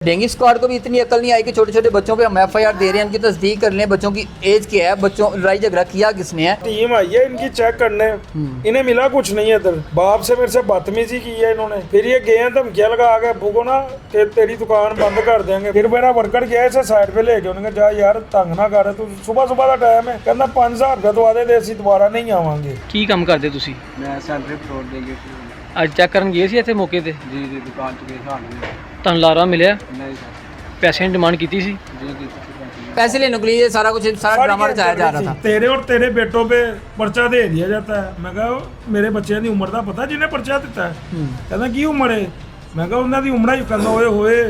Dengue squad को भी इतनी अकल नहीं आई कि छोटे छोटे बच्चों पे हम एफआईआर दे रहे हैं, उनकी तस्दीक कर लें, बच्चों की एज क्या है, बच्चों लड़ाई झगड़ा किया किसने है। टीम आई है इनकी चेक करने, इन्हें मिला कुछ नहीं है। इधर बाप से मेरे से बदतमीजी की है इन्होंने। फिर ये गए हैं धमकियां लगा के अबू को ना कि तेरी दुकान बंद कर देंगे। फिर मेरा वर्कर गया इसे साइड पे लेके, उन्होंने कहा जा यार तंग ना कर, तू सुबह सुबह का टाइम है, कहना 5000 रुपया दवा दे, ਅਸੀਂ दोबारा नहीं आवांगे। ਕੀ ਕੰਮ ਕਰਦੇ ਤੁਸੀਂ? ਮੈਂ ਸੈਂਟਰੀ ਫਲੋਰ ਦੇ ਗਏ ਅੱਜ ਚੈੱਕ ਕਰਨ ਗਏ ਸੀ ਇੱਥੇ ਮੌਕੇ ਤੇ? ਜੀ ਜੀ ਦੁਕਾਨ 'ਚ ਗਏ ਸਾਨੂੰ ਤੁਹਾਨੂੰ ਲਾਰਾ ਮਿਲਿਆ? ਨਹੀਂ ਸਰ ਪੈਸੇ ਦੀ ਡਿਮਾਂਡ ਕੀਤੀ ਸੀ? जी की पैसे पैसे लेने के लिए ये सारा कुछ सारा ड्रामा रचाया जा रहा था। तेरे और तेरे बेटों पे पर्चा दे दिया जाता है। मैं कहा मेरे बच्चों की उम्र का पता जिन्हें पर्चा दिता है? कहना की उम्र है? मैं कहा उन्होंने उम्र ही कहना होए होए।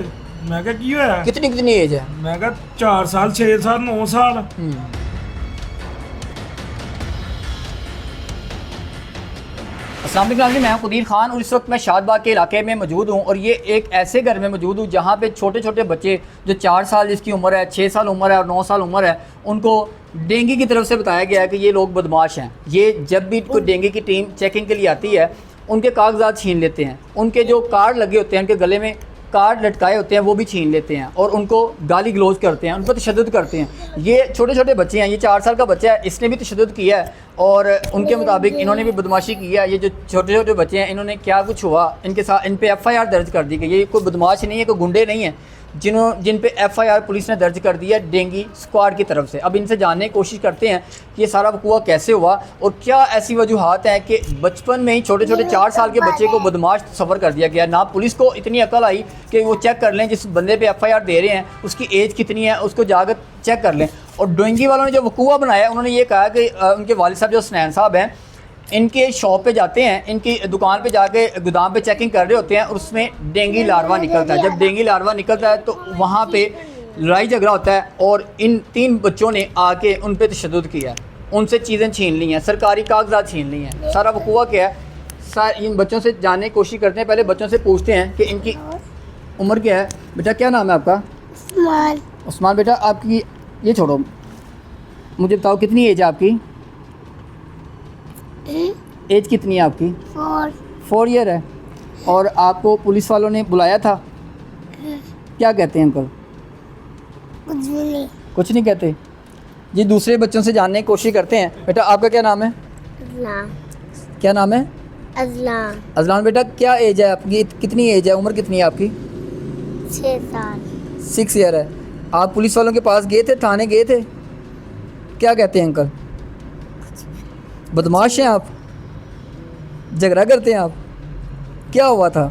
मैं कहा की होया? कितनी कितनी एज है? मैं कहा 4 साल 6 साल 9 साल। अस्सलाम वालेकुम, मैं हूं कुदीर खान और इस वक्त मैं शादबाग के इलाके में मौजूद हूं और ये एक ऐसे घर में मौजूद हूं जहां पे छोटे छोटे बच्चे जो 4 साल जिसकी उम्र है, 6 साल उम्र है और 9 साल उम्र है, उनको डेंगू की तरफ से बताया गया है कि ये लोग बदमाश हैं। ये जब भी कोई डेंगू की टीम चेकिंग के लिए आती है उनके कागजात छीन लेते हैं, उनके जो कार्ड लगे होते हैं, उनके गले में कार्ड लटकाए होते हैं वो भी छीन लेते हैं और उनको गाली गलौज करते हैं, उनको तशद्दुद करते हैं। ये छोटे छोटे बच्चे हैं, ये 4 साल का बच्चा है, इसने भी तशद्दुद किया है और उनके मुताबिक इन्होंने भी बदमाशी की है। ये जो छोटे छोटे बच्चे हैं इन्होंने क्या कुछ हुआ इनके साथ, इन पे एफआईआर दर्ज कर दी गई। ये कोई बदमाश नहीं है, कोई गुंडे नहीं है जिन पे एफआईआर पुलिस ने दर्ज कर दी है डेंगू स्क्वाड की तरफ से। अब इनसे जानने की कोशिश करते हैं कि ये सारा वकूआ कैसे हुआ और क्या ऐसी वजूहात हैं कि बचपन में ही छोटे छोटे 4 साल के बच्चे को बदमाश सफ़र कर दिया गया। ना पुलिस को इतनी अकल आई कि वो चेक कर लें जिस बंदे पे एफआईआर दे रहे हैं उसकी एज कितनी है, उसको जाकर चेक कर लें। और डेंगू वालों ने जो वकूआ बनाया उन्होंने ये कहा कि उनके वालिद साहब जो हसनैन साहब हैं इनके शॉप पे जाते हैं, इनकी दुकान पे जाके गोदाम पे चेकिंग कर रहे होते हैं और उसमें डेंगू लार्वा निकलता है। जब डेंगू लार्वा निकलता है तो वहाँ पे लड़ाई झगड़ा होता है और इन 3 बच्चों ने आके उन पे तशद्दुद किया, उनसे चीज़ें छीन ली हैं, सरकारी कागजात छीन ली हैं। सारा वकूआ क्या है, इन बच्चों से जानने की कोशिश करते हैं। पहले बच्चों से पूछते हैं कि इनकी उम्र क्या है। बेटा क्या नाम है आपका? उस्मान। उस्मान बेटा आपकी, ये छोड़ो, मुझे बताओ कितनी एज है आपकी? एज कितनी है आपकी? 4 ईयर है। और आपको पुलिस वालों ने बुलाया था, क्या कहते हैं अंकल? कुछ भी नहीं। कुछ नहीं कहते जी। दूसरे बच्चों से जानने की कोशिश करते हैं। बेटा आपका क्या नाम है? अज़लान। क्या नाम है? अज़लान। अजलान बेटा क्या एज है आपकी, कितनी एज है, उम्र कितनी है आपकी? 6 साल। 6 ईयर है। आप पुलिस वालों के पास गए थे, थाने गए थे, क्या कहते हैं अंकल? बदमाश हैं आप, झगड़ा करते हैं आप, क्या हुआ था?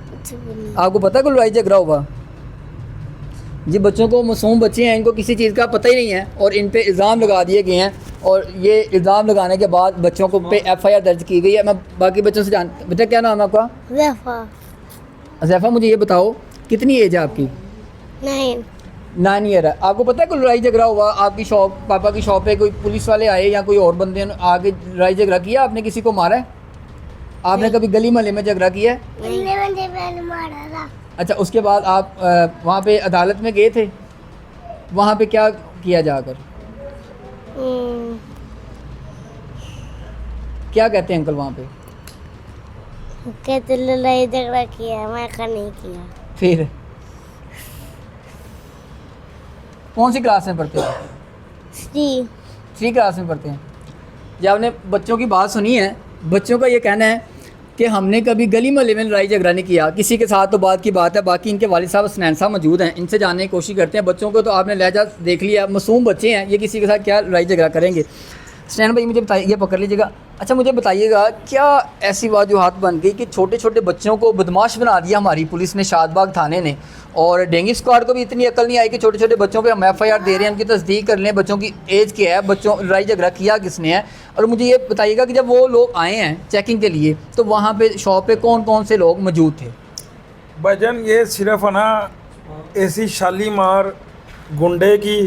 कुछ भी नहीं। आपको पता है कोई लड़ाई झगड़ा हुआ? जी बच्चों को, मासूम बच्चे हैं, इनको किसी चीज़ का पता ही नहीं है और इन पे इल्ज़ाम लगा दिए गए हैं और ये इल्ज़ाम लगाने के बाद बच्चों को पे एफआईआर दर्ज की गई है। मैं बाकी बच्चों से जान, बेटा क्या नाम है आपका? ज़फ़ा। ज़ैफ़ा मुझे ये बताओ कितनी एज है आपकी? 9 ईयर है। आपको पता है कोई लड़ाई झगड़ा हुआ आपकी शॉप, पापा की शॉप पे कोई पुलिस वाले आए या कोई और बंदे ने आगे लड़ाई झगड़ा किया? आपने किसी को मारा है? आपने कभी गली मोहल्ले में झगड़ा किया है? मैंने मारा था। अच्छा, उसके बाद आप वहाँ पे अदालत में गए थे, वहाँ पे क्या किया जाकर? क्या कहते हैं अंकल वहाँ पे? कहते लड़ाई झगड़ा किया, मैं का नहीं किया। फिर कौन सी क्लास में पढ़ते हो? 3 क्लास में पढ़ते हैं। जब आपने बच्चों की बात सुनी है, बच्चों का ये कहना है कि हमने कभी गली मोहल्ले में लड़ाई झगड़ा नहीं किया किसी के साथ, तो बात की बात है। बाकी इनके वालिद साहब हसनैन साहब मौजूद हैं, इनसे जानने की कोशिश करते हैं। बच्चों को तो आपने लहजा देख लिया, मासूम बच्चे हैं, ये किसी के साथ क्या लड़ाई झगड़ा करेंगे। हसनैन भाई मुझे बताइए, ये पकड़ लीजिएगा। अच्छा मुझे बताइएगा क्या ऐसी वजूहात बन गई कि छोटे छोटे बच्चों को बदमाश बना दिया हमारी पुलिस ने, शादबाग थाने ने, और डेंगू स्क्वाड को भी इतनी अकल नहीं आई कि छोटे छोटे बच्चों पे हम एफआईआर दे रहे हैं, उनकी तस्दीक कर लें, बच्चों की एज क्या है, बच्चों लड़ाई झगड़ा किया किसने है। और मुझे ये बताइएगा कि जब वो लोग आए हैं चेकिंग के लिए तो वहाँ पे शॉप पे कौन कौन से लोग मौजूद थे? भाईजान ये सिर्फ है ना ऐसी शालीमार गुंडे की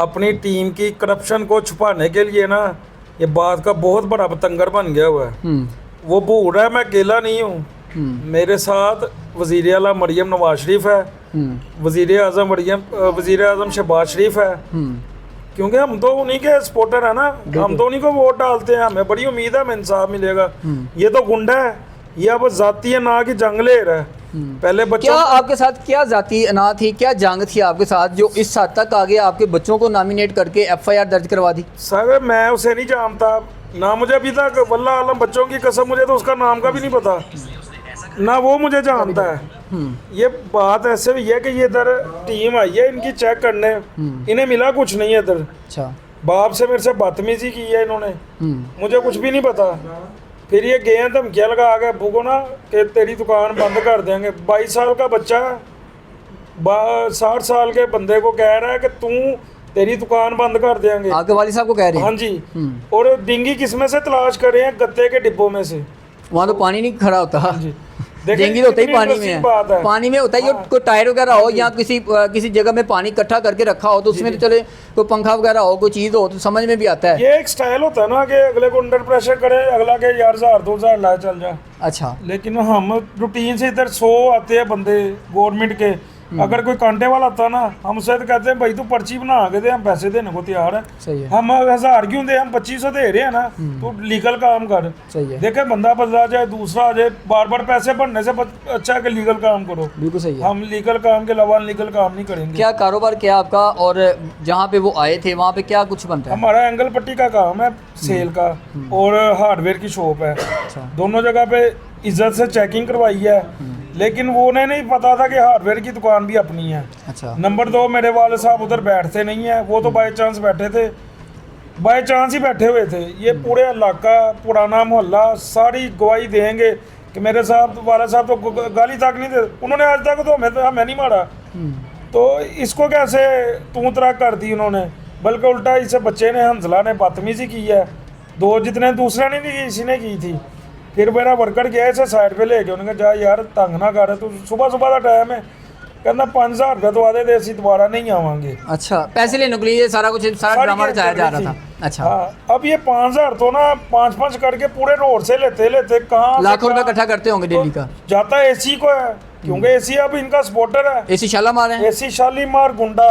अपनी टीम की करप्शन को छुपाने के लिए ना ये बात का बहुत बड़ा बतंगर बन गया हुआ है। वो भूल रहा है मैं अकेला नहीं हूँ, मेरे साथ वज़ीर आला मरियम नवाज शरीफ है, वज़ीर आज़म शहबाज शरीफ है, क्योंकि हम तो उन्हीं के सपोर्टर है ना, हम तो उन्हीं को वोट डालते हैं, हमें बड़ी उम्मीद है हमें इंसाफ मिलेगा। ये तो गुंडा है, ये अब जाती है ना कि जंग ले रहा है। पहले क्या बच्चों आपके साथ क्या जाती अना थी, क्या जंग थी आपके साथ जो इस हद तक आगे आपके बच्चों को नॉमिनेट करके एफआईआर दर्ज करवा दी? सर मैं उसे नहीं जानता ना, मुझे अभी तक वल्लाह आलम बच्चों की कसम मुझे तो उसका नाम का भी नहीं पता ना, वो मुझे जानता है। ये बात ऐसे भी है कि ये इधर टीम आई है इनकी चेक करने, इन्हें मिला कुछ नहीं है इधर। अच्छा। बाप से मेरे से बदतमीजी की है इन्होंने, मुझे कुछ भी नहीं पता। फिर ये गए हैं धमकियाँ लगा के अबू को ना कि तेरी दुकान बंद कर देंगे। 22 साल का बच्चा 60 साल के बंदे को कह रहा है कि तू तेरी दुकान बंद कर देंगे। आपके वालिद साहब को कह रहे हैं? हाँ जी। और डिंगी किसमें से तलाश कर रहे हैं? गत्ते के डिब्बों में से। वहाँ तो पानी नहीं खड़ा होता। जी डेंगू तो होता ही कितनी पानी में interesting बात है, पानी में होता है। कोई टायर वगैरह हो या किसी जगह में पानी इकट्ठा करके रखा हो तो उसमें तो चले, कोई पंखा वगैरह हो, कोई चीज़ हो तो समझ में भी आता है। ये एक स्टाइल होता है ना कि अगले को अंडर प्रेशर करे, अगला के यार 1000-2000 लाए चल जा। अच्छा। लेकिन हम रूटीन से इधर 100 आते हैं बंदे गवर्नमेंट के। अगर कोई कांटे वाला आता ना, हम उससे तो कहते हैं भाई तू पर्ची बना के दे, हम पैसे देने को तैयार है। सही है। हम 1000 क्यों दे, हम 2500 दे रहे हैं ना, तू लीगल काम कर। सही है। देखे बंदा बदला जाए, दूसरा आ जाए, बार बार पैसे भरने से अच्छा है कि लीगल काम करो। बिल्कुल सही है। हम लीगल काम के अलावा लीगल काम नहीं करेंगे। क्या कारोबार क्या आपका, और जहाँ पे वो आए थे वहाँ पे क्या कुछ बनता है? हमारा एंगल पट्टी का काम है, सेल का, और हार्डवेयर की शॉप है। अच्छा। दोनों जगह पे इज्जत से चेकिंग करवाई है, लेकिन वो उन्हें नहीं पता था कि हार्डवेयर की दुकान भी अपनी है। अच्छा। नंबर 2, मेरे वाले साहब उधर बैठते नहीं है, वो तो बाय चांस बैठे थे, बाय चांस ही बैठे हुए थे। ये पूरे इलाका, पुराना मोहल्ला सारी गवाही देंगे कि मेरे साहब वाले साहब तो गाली तक नहीं दे, उन्होंने आज तक तो हमें नहीं मारा। तो इसको कैसे तू तरा कर दी उन्होंने, बल्कि उल्टा इसे बच्चे ने, हंसला ने बदतमीजी की है। जितने दूसरे ने नहीं की, इसी ने की थी। फिर मेरा वर्कर गया इसे साइड पे ले गया, उन्होंने कहा जा यार तंग ना कर, तू सुबह का टाइम है, कहना 5000 रुपये दवा दे, असं दोबारा नहीं आवांगे। अच्छा, पैसे लेने के लिए ये सारा ड्रामा रचाया जा रहा था। अच्छा। हाँ, अब ये 5000 तो ना 5-5 करके पूरे रोड से लेते कहाँ लाखों रुपए इकट्ठा करते होंगे डेली का। जाता एसी को है, क्योंकि एसी अब इनका सपोर्टर है। एसी शालामार है। एसी शालीमार गुंडा,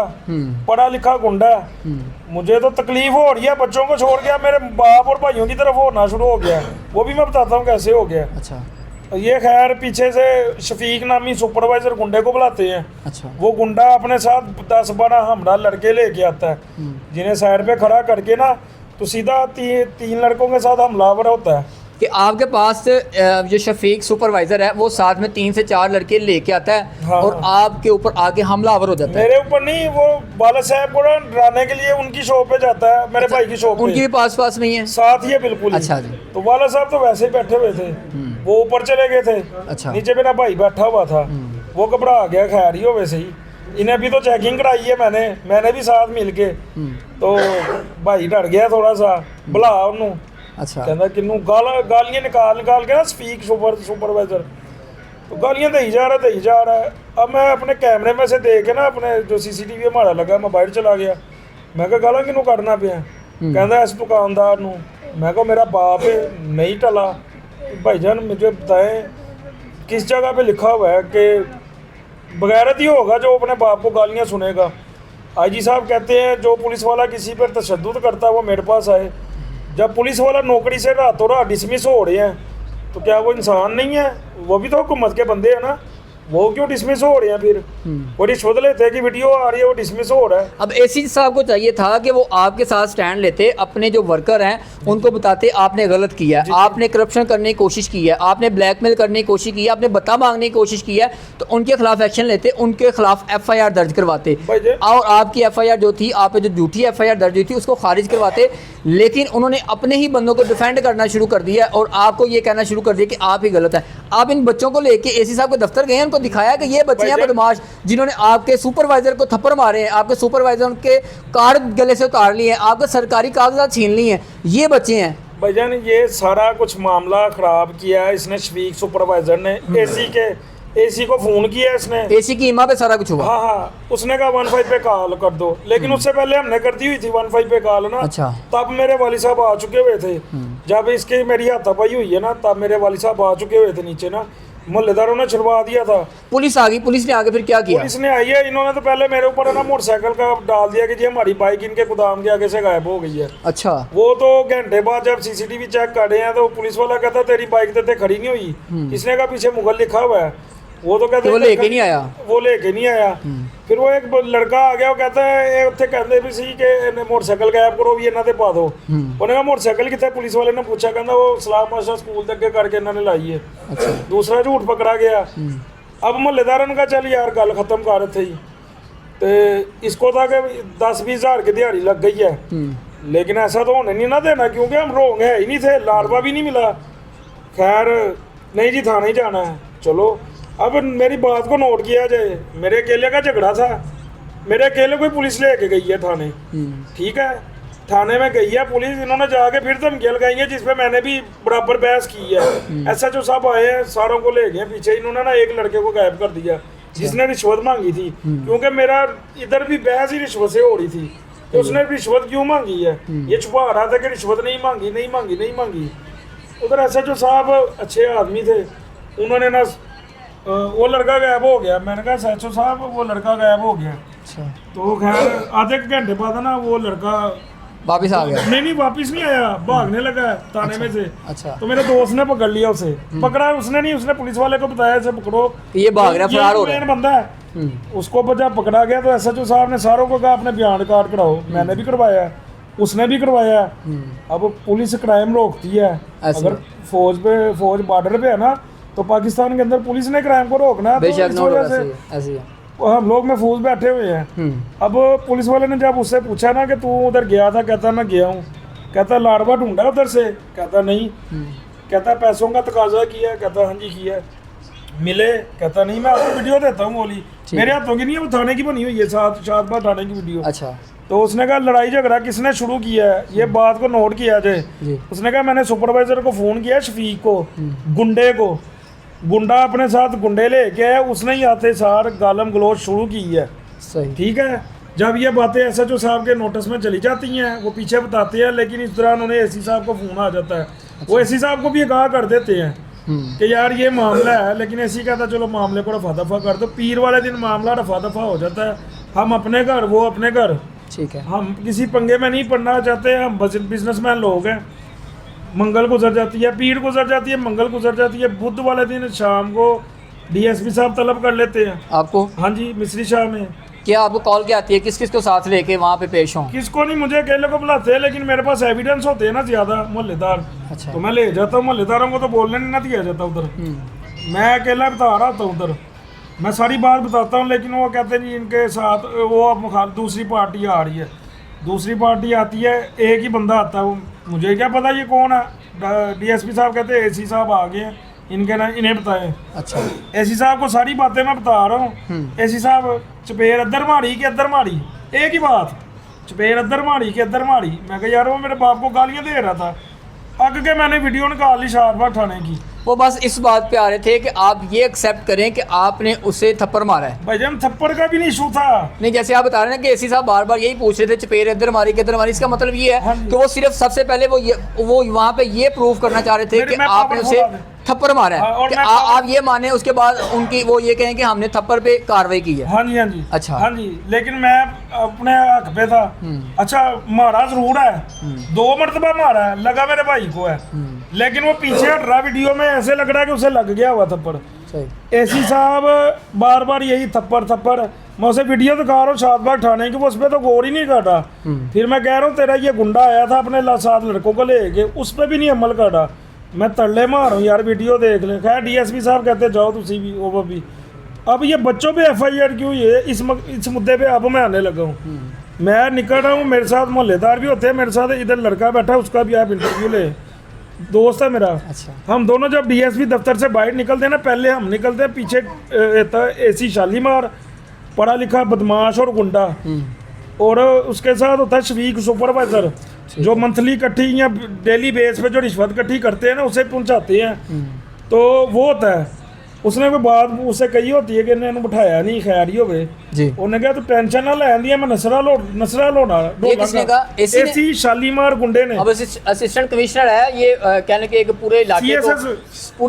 पढ़ा लिखा गुंडा है। मुझे तो तकलीफ हो रही है, बच्चों को छोड़ गया, मेरे बाप और भाइयों की तरफ होना शुरू हो गया, वो भी मैं बताता हूँ कैसे हो गया। अच्छा। ये खैर पीछे से शफीक नामी सुपरवाइजर गुंडे को बुलाते हैं। अच्छा। वो गुंडा अपने साथ 10-12 हमरा लड़के लेके आता है, जिन्हें साइड पे खड़ा करके ना तो सीधा 3 लड़कों के साथ हमलावर होता है। कि आपके पास जो शफीक सुपरवाइजर है वो साथ में 3 से 4 लड़के लेके आता है। हाँ, और आपके ऊपर आके हमलावर हो जाता है। मेरे ऊपर नहीं, वो बाला साहब को ना डराने के लिए उनकी शॉप पे जाता है, मेरे भाई की शॉप पे। उनकी भी पास नहीं है? साथ ही है बिल्कुल ही। अच्छा जी। तो बाला साहब तो वैसे ही बैठे हुए थे, वो ऊपर चले गए थे। अच्छा। नीचे मेरा भाई बैठा हुआ था, वो घबरा गया, खैर ही हो वैसे ही। इन्हें भी तो चेकिंग कराई है मैंने भी साथ मिल के। तो भाई डर गया थोड़ा सा, बुला उन्होंने। अच्छा। कहना किन्नू गालियाँ निकाल के ना स्पीक सुपरवाइजर, तो गालियाँ दे ही जा रहा है। अब मैं अपने कैमरे में से देख के ना, अपने जो CCTV हमारा लगा, मैं बाहर चला गया। मैं कहा गाला किन्नू करना पिया, कहता इस दुकानदार नू। मैं कहा मेरा बाप नहीं टला। भाईजान मुझे बताएं किस जगह पे लिखा हुआ है कि बगैरत ही होगा जो अपने बाप को गालियाँ सुनेगा। IG साहब कहते हैं जो पुलिस वाला किसी पर तशद्दुद करता है वो मेरे पास आए। जब पुलिस वाला नौकरी से रातों रात डिसमिस हो रहे हैं तो क्या वो इंसान नहीं है? वो भी तो हुकूमत के बंदे हैं ना, वो क्यों डिसमिस हो रहे हैं? फिर वो रिश्वत लेते हैं कि वीडियो आ रही है, वो डिसमिस हो रहा है। अब ACG साहब को चाहिए था कि वो आपके साथ स्टैंड लेते, अपने जो वर्कर हैं उनको बताते आपने गलत किया है, आपने करप्शन करने की कोशिश की है, आपने ब्लैकमेल करने की कोशिश की है, आपने बता मांगने की कोशिश की है, तो उनके खिलाफ एक्शन लेते, उनके खिलाफ FIR दर्ज करवाते। और आपकी FIR जो थी, आप जो झूठी FIR दर्ज हुई थी उसको खारिज करवाते। लेकिन उन्होंने अपने ही बंदों को डिफेंड करना शुरू कर दिया और आपको ये कहना शुरू कर दिया कि आप ही गलत हैं। आप इन बच्चों को लेके ACG साहब के दफ्तर गए, उनको दिखाया कि ये बच्चे हैं बदमाश जिन्होंने आपके सुपरवाइजर को थप्पड़ मारे हैं, आपके सुपरवाइजर के कार्ड गले से उतार लिए हैं, आपके सरकारी कागजात छीन लिए हैं, ये बच्चे हैं। भाईजान ये सारा कुछ मामला खराब किया है इसने, शफीक सुपरवाइजर ने। एसी को फोन किया इसने, एसी की इमा पे सारा कुछ हुआ। हाँ, उसने कहा 15 पे कॉल कर दो, लेकिन उससे पहले हमने कर दी हुई थी 15 पे कॉल ना। अच्छा। तब मेरे वाली साहब आ चुके हुए थे, जब इसके मेरी हाथापाई हुई है ना, तब मेरे वाली साहब आ चुके हुए थे नीचे ना, मोहल्लेदारों ने छुड़वा दिया था। पुलिस आ गई, पुलिस ने आगे फिर क्या किया? पुलिस ने आई है, इन्होंने तो पहले मेरे ऊपर ना मोटरसाइकिल का डाल दिया कि जी हमारी बाइक इनके गोदाम के आगे से गायब हो गई है। अच्छा। वो तो घंटे बाद जब CCTV चेक कर रहे हैं तो पुलिस वाला कहता तेरी बाइक तो खड़ी नहीं हुई, इसने कहा पीछे मुगल लिखा हुआ है। वो तो कहते तो वो लेके नहीं आया। वो लेके नहीं आया। फिर वो एक लड़का आ गया, वो कहता है ਇਹ ਉੱਥੇ ਕਹਿੰਦੇ ਵੀ ਸੀ ਕਿ ਇਹਨੇ ਮੋਟਰਸਾਈਕਲ ਗਾਇਬ ਕਰੋ ਵੀ ਇਹਨਾਂ ਤੇ ਪਾ ਦਿਓ। ਉਹਨੇ ਕਹਾ ਮੋਟਰਸਾਈਕਲ ਕਿੱਥੇ, ਪੁਲਿਸ ਵਾਲੇ ਨੇ ਪੁੱਛਿਆ, ਕਹਿੰਦਾ ਉਹ ਸਲਾਮ ਮਾਸ਼ਾ ਸਕੂਲ ਦੇ ਅੱਗੇ ਕਰਕੇ ਇਹਨਾਂ ਨੇ ਲਾਈ ਹੈ। दूसरा झूठ पकड़ा गया। अब मोहल्लेदारों ने कहा चल यार गल खत्म कर इत्थे ही, तो इसको था कि 10-20 हज़ार की दिहाड़ी लग गई है, लेकिन ऐसा तो होने नहीं ना देना, क्योंकि हम रोंग है ही नहीं थे, लाडवा भी नहीं मिला। खैर नहीं जी थाने ही जाना है, चलो। अब मेरी बात को नोट किया जाए, मेरे अकेले का झगड़ा था, मेरे अकेले कोई पुलिस लेके गई है थाने, ठीक है, थाने में गई है पुलिस, इन्होंने जाके फिर धमकियाँ लगाई हैं जिसपे मैंने भी बराबर बहस की है। SHO साहब आए हैं, सारों को ले गए पीछे, इन्होंने ना एक लड़के को गायब कर दिया जिसने रिश्वत मांगी थी, क्योंकि मेरा इधर भी बहस ही रिश्वत से हो रही थी कि उसने रिश्वत क्यों मांगी है, ये छुपा रहा था कि रिश्वत नहीं मांगी, नहीं मांगी, नहीं मांगी। उधर SHO साहब अच्छे आदमी थे, उन्होंने ना वो लड़का गायब हो गया। मैंने कहा SHO साहब वो लड़का गायब हो गया। तो खैर आधे घंटे बाद ना वो लड़का वापिस आ गया। नहीं वापिस नहीं आया, भागने लगा है थाने में से। अच्छा। तो मेरे दोस्त ने पकड़ लिया उसे, पकड़ा उसने नहीं, उसने पुलिस वाले को बताया इसे पकड़ो, ये भाग रहा, फरार हो रहा है। मेन बंदा है। उसको जब पकड़ा गया तो SHO साहब ने सारों को कहा अपने बयान रिकॉर्ड कराओ, मैंने भी करवाया, उसने भी करवाया। अब पुलिस क्राइम रोकती है, अगर फौज बॉर्डर पे है ना, तो पाकिस्तान के अंदर पुलिस ने क्राइम को रोकना है, तो इस वजह से ऐसे हम लोग महफूज बैठे हुए हैं। अब पुलिस वाले ने जब उससे पूछा ना कि तू उधर गया था, कहता मैं गया हूँ, कहता लाडवा ढूंढा उधर से, कहता नहीं, कहता पैसों का तकाजा किया, कहता हाँ जी किया, मिले, कहता नहीं मैं आपको वीडियो देता हूँ, बोली मेरे हाथों की नहीं है, वो थाने की बनी हुई है, शादबाद थाने की वीडियो। अच्छा। तो उसने कहा लड़ाई झगड़ा किसने शुरू किया है, ये बात को नोट किया जाए। उसने कहा मैंने सुपरवाइजर को फ़ोन किया, शफीक को, गुंडे को, गुंडा अपने साथ गुंडे लेके आया, उसने ही आते सार गालम गलोच शुरू की है। सही। ठीक है, जब ये बातें SHO साहब के नोटिस में चली जाती हैं, वो पीछे बताते हैं, लेकिन इस दौरान उन्हें AC साहब को फ़ोन आ जाता है। वो AC साहब को भी आगाह कर देते हैं कि यार ये मामला है, लेकिन AC कहता चलो मामले को रफा दफा कर दो। पीर वाले दिन मामला रफा दफा हो जाता है, हम अपने घर, वो अपने घर, ठीक है। हम किसी पंगे में नहीं पड़ना चाहते, हम बिजनेसमैन लोग हैं। मंगल गुजर जाती है, पीर गुजर जाती है, मंगल गुजर जाती है, बुध वाले दिन शाम को DSP साहब तलब कर लेते हैं आपको। हाँ जी, मिस्री शाह में। क्या आपको कॉल क्या आती है, किस किस को साथ लेके वहाँ पे पेश हों? किसको नहीं, मुझे अकेले को बुलाते हैं, लेकिन मेरे पास एविडेंस होते हैं ना ज़्यादा मोहल्लेदार। अच्छा। तो मैं ले जाता हूँ, मोहल्लेदारों को तो बोलने नहीं ना दिया जाता उधर, मैं अकेला बता रहा था उधर, मैं सारी बात बताता हूँ, लेकिन वो कहते नहीं इनके साथ वो अब दूसरी पार्टी आ रही है, दूसरी पार्टी आती है, एक ही बंदा आता है, वो मुझे क्या पता ये कौन है। DSP साहब कहते हैं AC साहब आ गए हैं, इनके ना इन्हें बताएं। अच्छा। AC साहब को सारी बातें मैं बता रहा हूँ। AC साहब चपेर अद्दर मारी कि अद्दर मारी, एक ही बात, चपेर अद्दर मारी कि अद्दर मारी। मैं कहा यार वो मेरे बाप को गालियाँ दे रहा था, अग के मैंने वीडियो निकाल ली शादबाद थाने की। वो बस इस बात पे आ रहे थे कि आप ये एक्सेप्ट करें कि आपने उसे थप्पड़ मारा है। भाई जब थप्पड़ का भी नहीं इशू था। नहीं, जैसे आप बता रहे हैं कि AC साहब बार बार यही पूछ रहे थे चपेर इधर मारी के इधर मारी, इसका मतलब ये है कि वो सिर्फ सबसे पहले वो वहाँ पे ये प्रूव करना चाह रहे थे कि आपने उसे थप्पड़ मारा है, और कि आप ये माने, उसके बाद उनकी वो ये कहें कि हमने थप्पड़ पे कार्रवाई की है। हाँ जी, हाँ जी। अच्छा। हाँ जी, लेकिन मैं अपने हक पे था। अच्छा, मारा जरूर है, 2 मरतबा मारा है, लगा मेरे भाई को है, लेकिन वो पीछे हट रहा, वीडियो में ऐसे लग रहा है कि उसे लग गया हुआ थप्पड़। AC साहब बार बार यही थप्पड़, मैं उसे वीडियो दिखा रहा हूँ शादबाद थाने की, वो उस पर तो गौर ही नहीं काटा। फिर मैं कह रहा हूँ तेरा ये गुंडा आया था अपने 7 लड़कों को लेके, उस पर भी नहीं अमल काटा, मैं तड़ले मार रहा हूँ यार, वीडियो देख ले। खैर DSP साहब कहते जाओ तुसी भी, वो भी। अब ये बच्चों पे FIR क्यों, ये इस मुद्दे पे अब मैं आने लगा हूँ। मैं निकल रहा हूँ, मेरे साथ मोहल्लेदार भी होते हैं, मेरे साथ इधर लड़का बैठा है, उसका भी आप इंटरव्यू ले, दोस्त है मेरा। अच्छा। हम दोनों जब DSP दफ्तर से बाहर निकलते हैं ना, पहले हम निकलते हैं, पीछे AC शालीमार, पढ़ा लिखा बदमाश और गुंडा, और उसके साथ होता है शफीक सुपरवाइजर, जो मंथली इकट्ठी या डेली बेस पे जो रिश्वत इकट्ठी करते हैं ना, उसे पहुंचाते हैं, तो वो होता है। उसने कोई बात उससे कही होती है कि इन्हें बिठाया नहीं, खैर ही होवे जी। उन्हें कहा तू टेंशन ना लेंदी, मैं नसरा लोना। ये किसने कहा? AC शालीमार गुंडे ने। अब असिस्टेंट कमिश्नर है ये, कहने के एक पूरे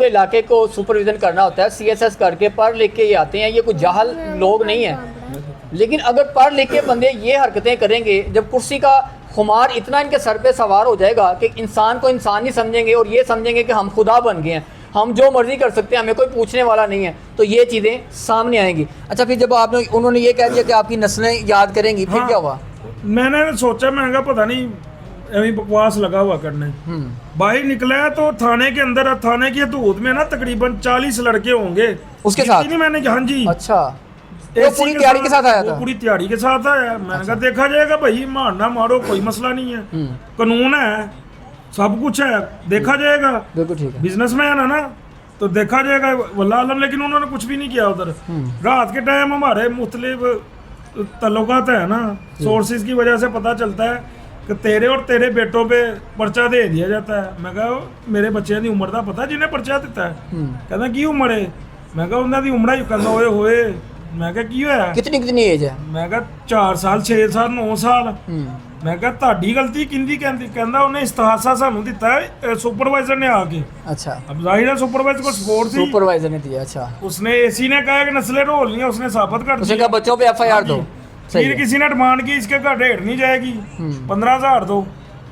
इलाके को सुपरविजन करना होता है, CSS करके पढ़ लिख के ये आते हैं, ये कोई जाहल लोग नहीं है। लेकिन अगर पढ़ लिख के बंदे ये हरकतें करेंगे, जब कुर्सी का खुमार इतना इनके सर पे सवार हो जाएगा कि इंसान को इंसान नहीं समझेंगे और ये समझेंगे कि हम खुदा बन गए हैं, हम जो मर्जी कर सकते हैं, हमें कोई पूछने वाला नहीं है, तो ये चीज़ें सामने आएंगी। अच्छा, फिर जब आपने उन्होंने ये कह दिया कि आपकी नस्लें याद करेंगी, फिर हाँ। क्या हुआ? मैंने सोचा, मैं कहा पता नहीं ऐਵੇਂ बकवास लगा हुआ करने। भाई निकला है तो थाने के अंदर, थाने की हदूद में ना तकरीबन 40 लड़के होंगे उसके साथ? नहीं, मैंने हाँ जी, अच्छा, वो एसी पूरी तैयारी के साथ आया वो था? पूरी तैयारी के साथ आया। मैंने कहा देखा जाएगा भाई, मारना मारो कोई मसला नहीं है, कानून है, सब कुछ है, देखा जाएगा। बिल्कुल ठीक है। बिजनेसमैन है ना, तो देखा जाएगा वल्लाह आलम। लेकिन उन्होंने कुछ भी नहीं किया उधर। रात के टाइम हमारे मुख्तलिफ तल्लुकात है ना, सोर्सेज की वजह से पता चलता है कि तेरे और तेरे बेटों पे पर्चा दे दिया जाता है। मैं कहा मेरे बच्चों की उम्र का पता जिन्हें पर्चा दिता है? कहना की उम्र है? मैं कहा उन्होंने उम्र ही कहना होए होए। मैं कहा की होया? कितनी एज है? मैं कहा 4 साल 6 साल 9 साल। मैं कहा ਤੁਹਾਡੀ गलती किंदी कहना उन्हें इस्तेहासा सानू दिता है सुपरवाइजर ने आके। अच्छा, अब जाहिर है सुपरवाइजर को सपोर्ट थी, सुपरवाइजर ने दिया। अच्छा, उसने एसी ने कहा कि नस्लें रोल नहीं है, उसने साबित कर उसने दिया। कहा बच्चों पे एफआईआर दो। सही फिर है। किसी ने डिमांड की इसके घर रेड नहीं जाएगी, 15,000 दो।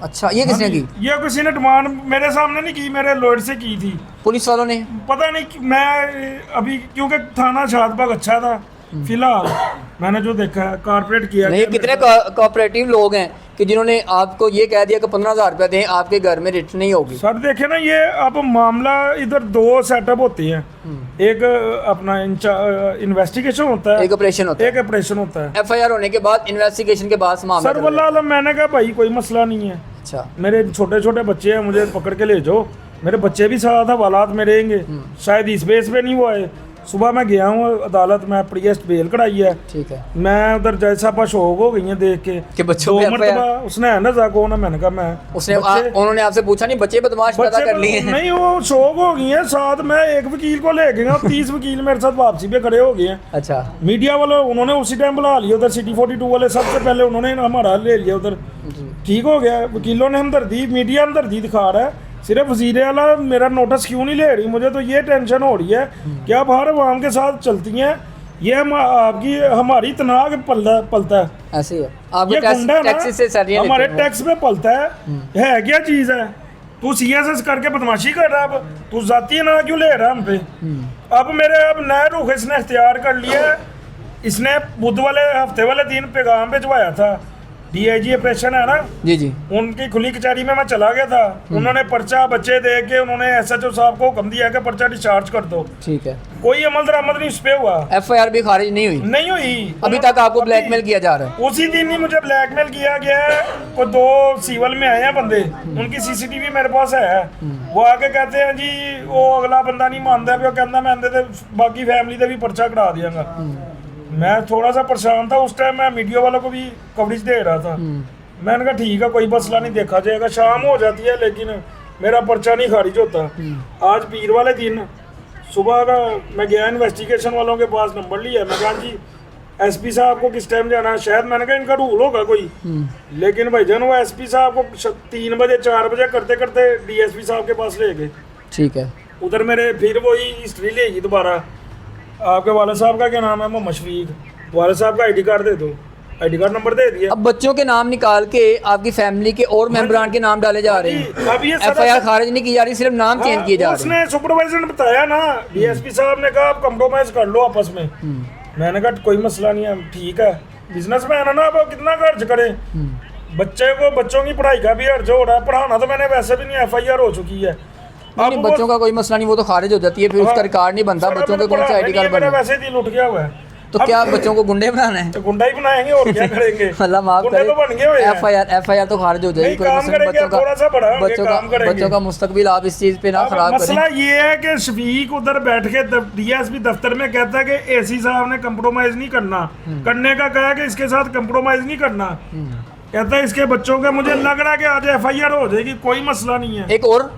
अच्छा, ये किसने की? ये किसी ने डिमांड मेरे सामने नहीं की, मेरे लॉयर से की थी। पुलिस वालों ने? पता नहीं कि मैं अभी, क्योंकि थाना शादबाग अच्छा था फिलहाल, मैंने जो देखा है कारपोरेट किया। नहीं, कितने कोऑपरेटिव लोग हैं कि जिन्होंने आपको ये कह दिया कि 15,000 रुपये दें, आपके घर में रिट नहीं होगी? सर देखे ना, ये अब मामला इधर 2 सेटअप होते हैं। एक अपना इन्वेस्टिगेशन होता है, एक ऑपरेशन होता है, एक ऑपरेशन होता है। एफआईआर होने के बाद, इन्वेस्टिगेशन के बाद मामला सर वल्लाह आलम मैंने कहा भाई कोई मसला नहीं है। अच्छा, मेरे छोटे छोटे बच्चे हैं, मुझे पकड़ के ले जाओ, मेरे बच्चे भी साथ हवालात में रहेंगे। शायद इस बेस पे नहीं वो आए। सुबह मैं गया हूँ अदालत में, प्रीएस्ट बेल कढ़ाई है। ठीक है। मैं उधर जैसा पा शौक हो गई है देख के कि बच्चों पे मरतबा उसने है ना जाको ना, मैंने कहा मैं उसने उन्होंने आपसे पूछा नहीं बच्चे बदमाश पैदा कर लिए हैं? नहीं, वो शौक हो गई है। साथ में एक वकील को ले गए, 30 वकील मेरे साथ वापसी पे खड़े हो गए हैं। अच्छा, मीडिया वाले उन्होंने उसी टाइम बुला लिया उधर, सिटी 42 वाले सबसे पहले उन्होंने हमारा ले लिया उधर। ठीक हो गया, वकीलों ने हमदर्दी, मीडिया हमदर्दी दिखा रहा है। सिर्फ वज़ीर आला मेरा नोटिस क्यों नहीं ले रही? मुझे तो ये टेंशन हो रही है कि आप हर आवाम के साथ चलती हैं, ये आपकी हमारी तनाव पलता है। ऐसे ही है। आपको ये गुंडा ना टैक्स से सैलरी हमारे टैक्स पे पलता है क्या चीज़ है? तू सीएसएस करके बदमाशी कर रहा है, अब तू जाती है ना क्यों ले रहा है हम पे? अब मेरे नए रुख इसने इख्तियार कर लिया है। इसने बुध वाले हफ्ते वाले दिन पैगाम भिजवाया था, डीआईजी ऑपरेशन है ना जी जी, उनकी खुली कचहरी में मैं चला गया था। उन्होंने पर्चा बच्चे दे के उन्होंने एसएचओ साहब को हुक्म दिया कि पर्चा डिस्चार्ज कर दो। ठीक है। कोई अमल दरामद नहीं उस पे हुआ, एफआईआर भी खारिज नहीं हुई अभी तक? आपको ब्लैकमेल किया जा रहा है? उसी दिन ही मुझे ब्लैकमेल किया गया है। वो 2 सिविल में आए हैं बंदे, उनकी सीसीटीवी मेरे पास है। वो आके कहते हैं जी वो अगला बंदा नहीं मानता, वो कहता मैं अंदर बाकी फैमिली का भी पर्चा करा दियागा। मैं थोड़ा सा परेशान था उस टाइम, मैं मीडिया वालों को भी कवरेज दे रहा था। मैंने कहा ठीक है कोई मसला नहीं, देखा जाएगा। शाम हो जाती है लेकिन मेरा पर्चा नहीं खारिज होता। आज पीर वाले दिन सुबह का मैं गया इन्वेस्टिगेशन वालों के पास, नंबर लिया। मैं कहा जी एसपी साहब को किस टाइम जाना है? शायद मैंने कहा इनका रूल होगा कोई, लेकिन भाईजान वो एसपी साहब को 3 बजे 4 बजे करते करते डीएसपी साहब के पास ले गए। ठीक है। उधर मेरे फिर वही हिस्ट्री लेगी दोबारा। आपके वाले साहब का क्या नाम है? मोहम्मद शफीक। वाले साहब का आईडी कार्ड दे दो, आईडी कार्ड नंबर दे दिया। अब बच्चों के नाम निकाल के आपकी फैमिली के और मेंबरान के नाम डाले जा रहे हैं। अब ये एफआईआर खारिज नहीं की जा रही, सिर्फ नाम चेंज किए जा रहे हैं। उसने सुपरवाइजर ने बताया ना, डीएसपी साहब ने कहा आप कंप्रोमाइज कर लो आपस में। मैंने कहा कोई मसला नहीं है, ठीक है। बिजनेसमैन है ना, अब कितना खर्च करे? बच्चों की पढ़ाई का भी खर्च हो रहा है। पढ़ाना तो मैंने वैसे भी नहीं, एफआईआर हो चुकी है। नहीं, बच्चों का कोई मसला नहीं, वो तो खारिज हो जाती है, फिर उसका रिकॉर्ड नहीं बनता। बच्चों के कौन सा आईडी कार्ड बना? वैसे ही लुट गया हुआ है। तो क्या बच्चों को गुंडे बनाना है? तो गुंडा ही बनाएंगे और क्या करेंगे? अल्लाह माफ गुंडे करे। तो बन गए हुए हैं। एफआईआर तो खारिज हो जाएगी। नहीं, काम करेंगे, थोड़ा सा बड़ा होंगे, काम करेंगे। बच्चों का मुस्तकबिल आप इस चीज पे ना खराब करें। मसला ये है कि शफीक उधर बैठ के डीएसपी दफ्तर में कहता है कि एसी साहब ने कंप्रोमाइज नहीं करने का कहा कि इसके साथ कंप्रोमाइज नहीं करना। कहता है इसके बच्चों के मुझे लग रहा है कि आज एफआईआर हो जाएगी, कोई मसला नहीं है। एक और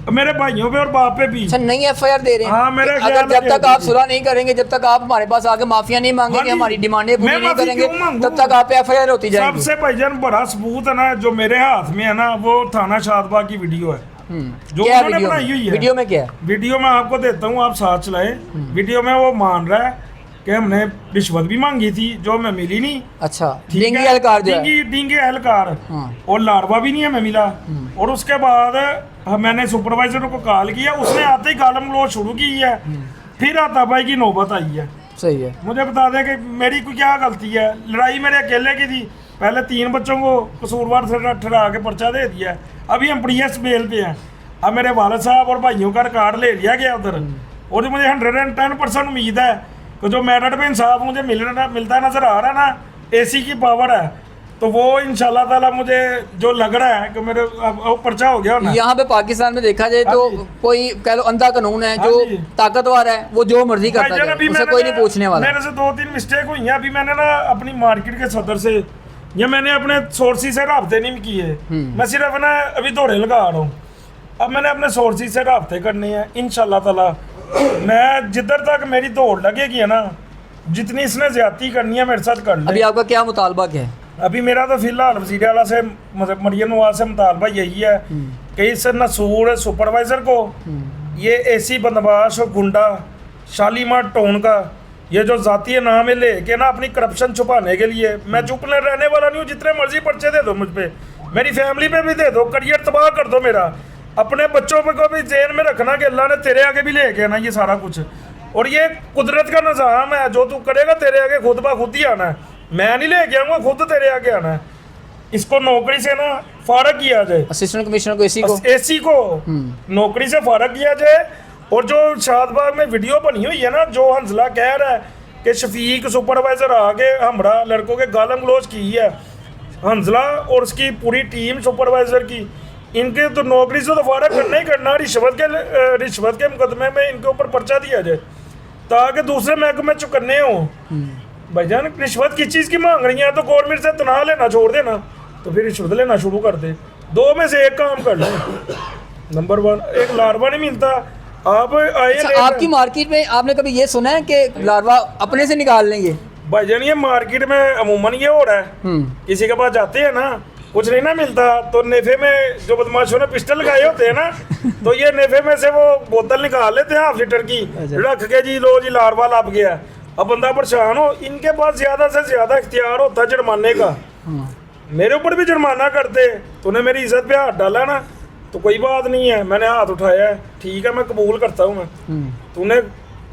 मेरे भाइयों पे और बाप पे भी। अच्छा, नहीं एफआईआर दे रहे हैं? हाँ, मेरा अगर जब तक आप सुलह नहीं करेंगे, जब तक आप हमारे पास आके माफिया नहीं मांगेंगे, हाँ हमारी डिमांडें पूरी नहीं माफी करेंगे, क्यों मांगूं? तब तक आप पे एफआईआर होती जाएगी। सबसे भाईजान बड़ा सबूत है ना जो मेरे हाथ में है ना, वो थाना शादबाग की वीडियो है जो क्या उन्होंने बनाई हुई है। वीडियो में क्या है? वीडियो में आपको देता हूँ, आप साथ चलाएं। वीडियो में वो मान रहा है कि हमने रिश्वत भी मांगी थी जो हमें मिली नहीं। अच्छा, डेंगी एहलकार जो है, डेंगी एहलकार हाँ। और लाडवा भी नहीं हमें मिला। और उसके बाद हाँ, मैंने सुपरवाइजर को कॉल किया, उसने आते ही गालम गलोच शुरू की है। फिर आता भाई की नौबत आई है। सही है। मुझे बता दें कि मेरी कोई क्या गलती है, लड़ाई मेरे अकेले की थी। पहले 3 बच्चों को कसूरवार ठहरा के पर्चा दे दिया, अभी हम प्रीएस बेल पे हैं। अब मेरे वालिद साहब और भाइयों का रिकॉर्ड ले लिया गया उधर, और मुझे 110% उम्मीद है कि जो मेरठ में इंसाफ मुझे मिलता नज़र आ रहा है ना, एसी की पावर है, तो वो इंशाल्लाह ताला मुझे जो लग रहा है कि मेरे अब पर्चा हो गया होना। यहाँ पे पाकिस्तान में देखा जाए हाँ तो जी। कोई कह लो अंधा कानून है, हाँ जो जी। ताकतवर है वो जो मर्जी करता भाईजान, है, अभी उसे मैंने कोई नहीं पूछने वाला। मेरे से 2-3 मिस्टेक हुई हैं। अभी मैंने ना अपनी मार्केट के सदर से, या मैंने अपने सोर्सिस से राब्ते नहीं किए, मैं सिर्फ ना अभी दौड़े लगा रहा हूँ। अब मैंने अपने सोर्सिस से राब्ते करने हैं इंशाल्लाह ताला। मैं जिधर तक मेरी दौड़ लगेगी है ना, जितनी इसने ज्यादती करनी है मेरे साथ कर ले। अभी आपका क्या मुतालबा क्या है? अभी मेरा तो फिलहाल वज़ीर आला से, मतलब मरियम नवाज से मुतालबा यही है कि इस नसूर सुपरवाइज़र को ये एसी बंदबाश और गुंडा शालीमार टाउन का ये जो ज़ाती नाम है लेके ना अपनी करप्शन छुपाने के लिए, मैं चुप न रहने वाला नहीं हूँ। जितने मर्जी पर्चे दे दो मुझ पे, मेरी फैमिली पे भी दे दो, करियर तबाह कर दो मेरा। अपने बच्चों पे को भी जेल में रखना कि अल्लाह ने तेरे आगे भी लेके आना ये सारा कुछ। और ये कुदरत का निज़ाम है, जो तू करेगा तेरे आगे खुद ब खुद ही आना है। मैं नहीं लेके आऊँगा, खुद तेरे आगे आना है। इसको नौकरी से ना फारग किया जाए, असिस्टेंट कमिश्नर को एसी को नौकरी से फारग किया जाए। और जो शादबाग में वीडियो बनी हुई है ना, जो हंसला कह रहा है कि शफीक सुपरवाइजर आगे हमरा लड़कों के गालम गलोच की है, हंसला और उसकी पूरी टीम सुपरवाइजर की, इनके तो नौकरी से तो फारग करना ही करना। रिश्वत के मुकदमे में इनके ऊपर पर्चा दिया जाए ताकि दूसरे महकमे चुकन्ने हो। भाईजान, रिश्वत किस चीज़ की मांग रही है? तो गवर्नमेंट से तनख्वाह लेना छोड़ देना, तो फिर रिश्वत लेना शुरू कर दे। 2 में से एक काम कर लें। नंबर 1, एक लार्वा नहीं मिलता, आप आए अच्छा, आपकी मार्केट में आपने कभी ये सुना है कि लार्वा अपने से निकाल लेंगे? भाईजान, ये मार्केट में अमूमन ये हो रहा है, किसी के पास जाते हैं ना, कुछ नहीं ना मिलता, तो नेफे में जो बदमाशों ने पिस्टल लगाए होते हैं ना, तो ये नेफे में से वो बोतल निकाल लेते हैं 1/2 लीटर की, रख के जी लो जी लार्वा लग गया। अब बंदा परेशान हो, इनके पास ज्यादा से ज्यादा इख्तियार होता है जुर्माने का। मेरे ऊपर भी जुर्माना करते, तूने मेरी इज्जत पे हाथ डाला ना, तो कोई बात नहीं है, मैंने हाथ उठाया है, ठीक है, मैं कबूल करता हूँ। मैं तूने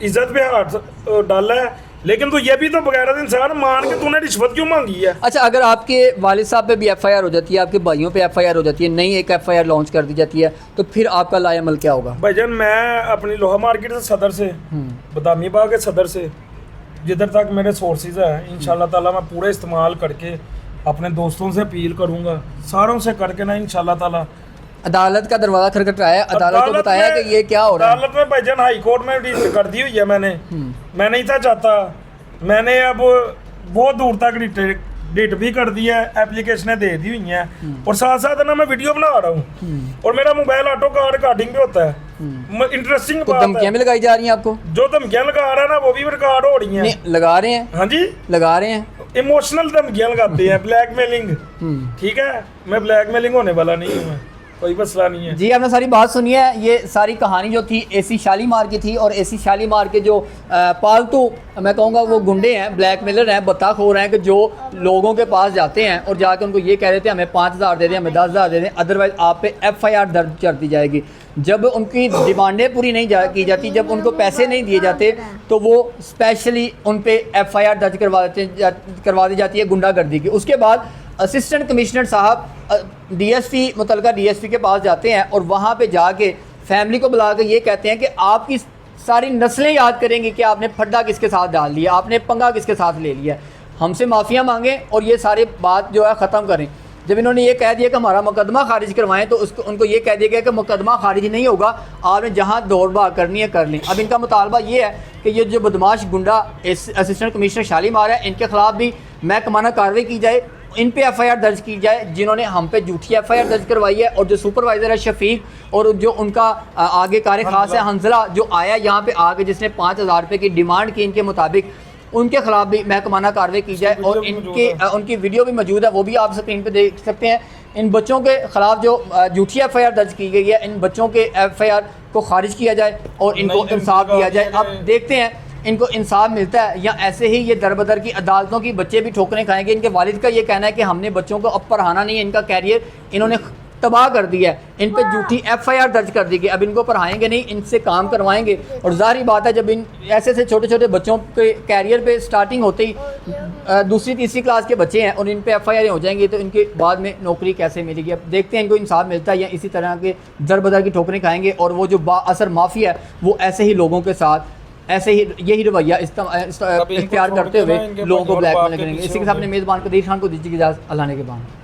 इज्जत पे हाथ डाला है, लेकिन तू ये भी तो बगैर इंसान मान के तूने रिश्वत क्यों मांगी है? अच्छा, अगर आपके वालिद साहब पे भी FIR हो जाती है, आपके भाइयों पे FIR हो जाती है, नई एक FIR लॉन्च कर दी जाती है, तो फिर आपका लाएमल क्या होगा? भाईजान, मैं अपनी लोहा मार्केट से सदर से, बदामी बाग के सदर से, जिधर तक मेरे सोर्सेज हैं, इंशाल्लाह ताला मैं पूरे इस्तेमाल करके अपने दोस्तों से अपील करूँगा, सारों से करके ना इंशाल्लाह ताला। अदालत का दरवाज़ा खटखटाया, अदालत को बताया कि ये क्या हो रहा है? अदालत में भाईजान हाई कोर्ट में रजिस्टर कर दी हुई है मैंने। मैं नहीं था चाहता, मैंने अब बहुत दूर तक डिट भी कर दिया है, एप्लीकेशनें दे दी हुई हैं, और साथ साथ ना मैं वीडियो बना रहा हूँ, और मेरा मोबाइल ऑटो का रिकॉर्डिंग भी होता है। इंटरेस्टिंग तो बात है, धमकियाँ भी लगाई जा रही हैं आपको? जो धमकियाँ लगा रहा है ना, वो भी रिकॉर्ड हो रही हैं। नहीं, लगा रहे हैं? हाँ जी, लगा रहे हैं। इमोशनल धमकियाँ लगाते हैं, ब्लैकमेलिंग। ठीक है, मैं ब्लैकमेलिंग होने वाला नहीं हूँ, मैं कोई मसला नहीं है जी। आपने सारी बात सुनी है। ये सारी कहानी जो थी एसी शालीमार की थी, और एसी शालीमार के जो पालतू मैं कहूँगा वो गुंडे हैं, ब्लैकमेलर हैं, बत्ताखोर हैं, कि जो लोगों के पास जाते हैं और जाके उनको ये कह रहे थे हमें 5000 दे दें, हमें 10,000 दे दें, अदरवाइज़ आप पे FIR दर्ज कर दी जाएगी। जब उनकी डिमांडें पूरी नहीं की जाती, जब उनको पैसे नहीं दिए जाते, तो वो स्पेशली उन पे FIR दर्ज करवा दी जाती है गुंडागर्दी की। उसके बाद असिस्टेंट कमिश्नर साहब DSP मुतलका DSP के पास जाते हैं, और वहाँ पे जाके फैमिली को बुला के ये कहते हैं कि आपकी सारी नस्लें याद करेंगी कि आपने फड्डा किसके साथ डाल लिया, आपने पंगा किसके साथ ले लिया, हमसे माफ़िया मांगें और ये सारी बात जो है ख़त्म करें। जब इन्होंने ये कह दिया कि हमारा मुकदमा खारिज करवाएं, तो उनको ये कह दिया गया कि मुकदमा खारिज नहीं होगा, आपने जहाँ दौड़ भाग करनी है कर लें। अब इनका मुतालबा ये है कि ये जो बदमाश गुंडा असिस्टेंट कमिश्नर शालीमार है, इनके ख़िलाफ़ भी महकमाना कार्रवाई की जाए, इन पे FIR दर्ज की जाए जिन्होंने हम पे झूठी FIR दर्ज करवाई है। और जो सुपरवाइज़र है शफीक, और जो उनका आगे कार खास है हंसला, जो आया यहाँ पे आके जिसने 5000 रुपये की डिमांड की इनके मुताबिक, उनके खिलाफ भी महकमाना कार्रवाई की जाए। और उनकी वीडियो भी मौजूद है, वो भी आप स्क्रीन पे देख सकते हैं। इन बच्चों के खिलाफ जो झूठी FIR दर्ज की गई है, इन बच्चों के FIR को खारिज किया जाए और इनको इंसाफ दिया जाए। अब देखते हैं इनको इंसाफ मिलता है या ऐसे ही ये दरबदर की अदालतों की बच्चे भी ठोकरें खाएंगे। इनके वालिद का ये कहना है कि हमने बच्चों को अब पढ़ाना नहीं है, इनका कैरियर इन्होंने तबाह कर दिया है। इन पे झूठी FIR दर्ज कर दी गई। अब इनको पढ़ाएंगे नहीं, इनसे काम करवाएंगे। और जाहिर बात है जब इन ऐसे छोटे छोटे बच्चों के कैरियर पे स्टार्टिंग होते ही दूसरी तीसरी क्लास के बच्चे हैं और इन पे FIR हो जाएंगी तो इनके बाद में नौकरी कैसे मिलेगी। अब देखते हैं इनको इंसाफ मिलता है या इसी तरह के दर बदर की ठोकरें खाएंगे। और वो जो बाअसर माफिया है वो ऐसे ही लोगों के साथ ऐसे ही यही रवैया इख्तियार करते हुए लोगों को ब्लैकमेल करेंगे। इसी के साथ अपने मेज़बान कदीर खान को दीजिए इजाज़त। अल्लाह ने के बाद।